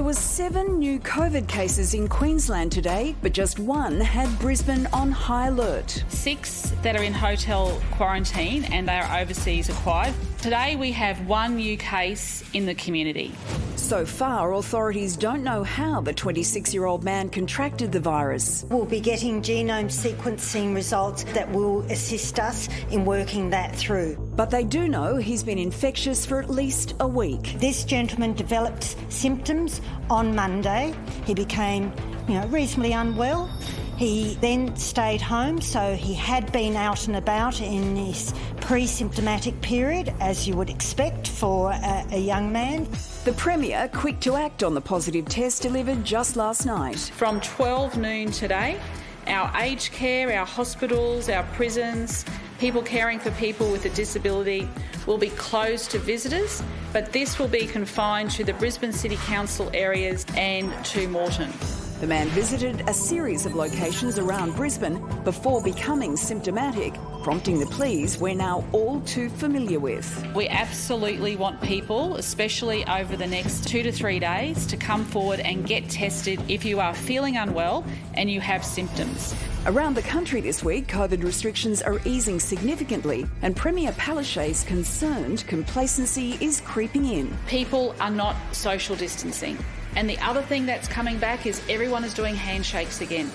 were 7 new COVID cases in Queensland today, but just one had Brisbane on high alert. 6 that are in hotel quarantine and they are overseas acquired. Today we have 1 new case in the community. So far, authorities don't know how the 26-year-old man contracted the virus. We'll be getting genome sequencing results that will assist us in working that through. But they do know he's been infectious for at least a week. This gentleman developed symptoms on Monday. He became, reasonably unwell. He then stayed home, so he had been out and about in this pre-symptomatic period, as you would expect for a young man. The Premier quick to act on the positive test delivered just last night. From 12 noon today, our aged care, our hospitals, our prisons, people caring for people with a disability will be closed to visitors, but this will be confined to the Brisbane City Council areas and to Moreton. The man visited a series of locations around Brisbane before becoming symptomatic, prompting the pleas we're now all too familiar with. We absolutely want people, especially over the next 2 to 3 days, to come forward and get tested if you are feeling unwell and you have symptoms. Around the country this week, COVID restrictions are easing significantly, and Premier Palaszczuk's concerned complacency is creeping in. People are not social distancing. And the other thing that's coming back is everyone is doing handshakes again.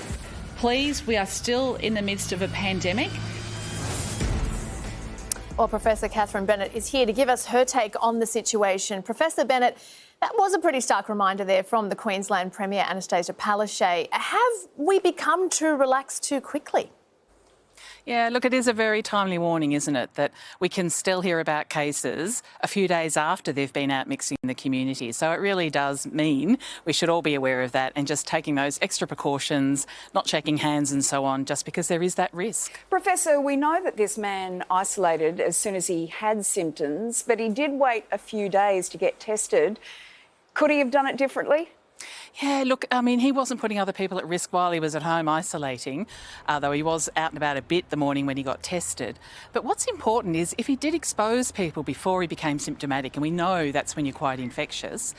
Please, we are still in the midst of a pandemic. Well, Professor Catherine Bennett is here to give us her take on the situation. Professor Bennett, that was a pretty stark reminder there from the Queensland Premier Anastasia Palaszczuk. Have we become too relaxed too quickly? Yeah, look, it is a very timely warning, isn't it, that we can still hear about cases a few days after they've been out mixing in the community. So it really does mean we should all be aware of that and just taking those extra precautions, not shaking hands and so on, just because there is that risk. Professor, we know that this man isolated as soon as he had symptoms, but he did wait a few days to get tested. Could he have done it differently? Yeah, look, I mean, he wasn't putting other people at risk while he was at home isolating, though he was out and about a bit the morning when he got tested. But what's important is if he did expose people before he became symptomatic, and we know that's when you're quite infectious,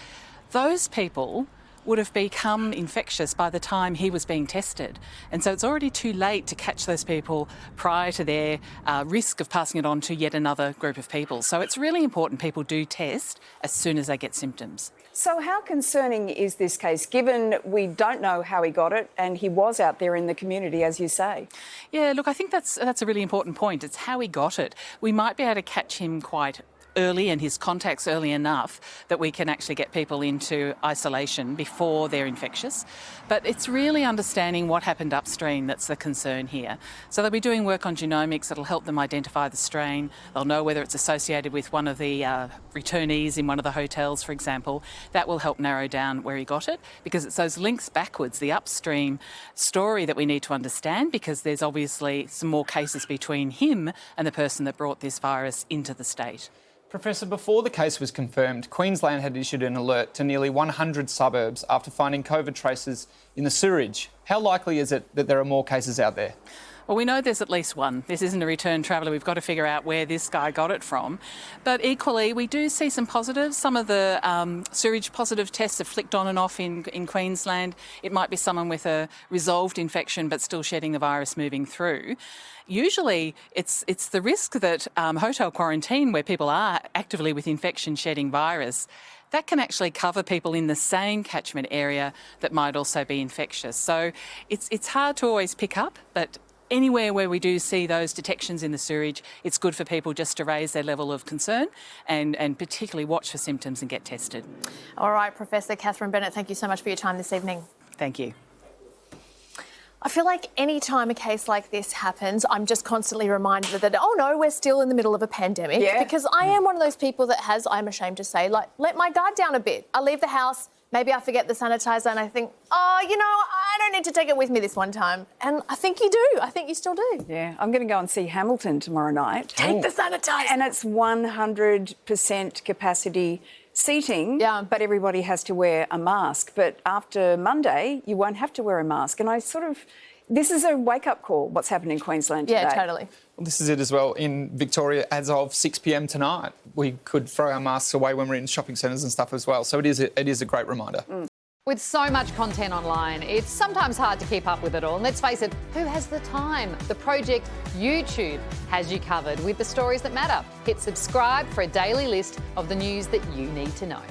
those people would have become infectious by the time he was being tested. And so it's already too late to catch those people prior to their risk of passing it on to yet another group of people. So it's really important people do test as soon as they get symptoms. So how concerning is this case, given we don't know how he got it and he was out there in the community, as you say? Yeah, look, I think that's a really important point. It's how he got it. We might be able to catch him quite early and his contacts early enough that we can actually get people into isolation before they're infectious. But it's really understanding what happened upstream that's the concern here. So they'll be doing work on genomics that'll help them identify the strain. They'll know whether it's associated with one of the returnees in one of the hotels, for example. That will help narrow down where he got it, because it's those links backwards, the upstream story that we need to understand, because there's obviously some more cases between him and the person that brought this virus into the state. Professor, before the case was confirmed, Queensland had issued an alert to nearly 100 suburbs after finding COVID traces in the sewage. How likely is it that there are more cases out there? Well, we know there's at least one. This isn't a return traveller. We've got to figure out where this guy got it from. But equally, we do see some positives. Some of the sewage positive tests have flicked on and off in Queensland. It might be someone with a resolved infection but still shedding the virus moving through. Usually, it's the risk that hotel quarantine, where people are actively with infection shedding virus, that can actually cover people in the same catchment area that might also be infectious. So it's hard to always pick up, but anywhere where we do see those detections in the sewage, it's good for people just to raise their level of concern and particularly watch for symptoms and get tested. All right, Professor Catherine Bennett, thank you so much for your time this evening. Thank you. I feel like any time a case like this happens, I'm just constantly reminded that, oh no, we're still in the middle of a pandemic. Yeah. Because I am one of those people that has, I'm ashamed to say, let my guard down a bit. I leave the house, maybe I forget the sanitizer and I think, I don't need to take it with me this one time. And I think you do. I think you still do. Yeah, I'm going to go and see Hamilton tomorrow night. Take the sanitizer. And it's 100% capacity seating, yeah, but everybody has to wear a mask. But after Monday, you won't have to wear a mask. And this is a wake-up call, what's happened in Queensland today. Yeah, totally. Well, this is it as well. In Victoria, as of 6 p.m. tonight, we could throw our masks away when we're in shopping centres and stuff as well. So it is a great reminder. With so much content online, it's sometimes hard to keep up with it all. And let's face it, who has the time? The Project YouTube has you covered with the stories that matter. Hit subscribe for a daily list of the news that you need to know.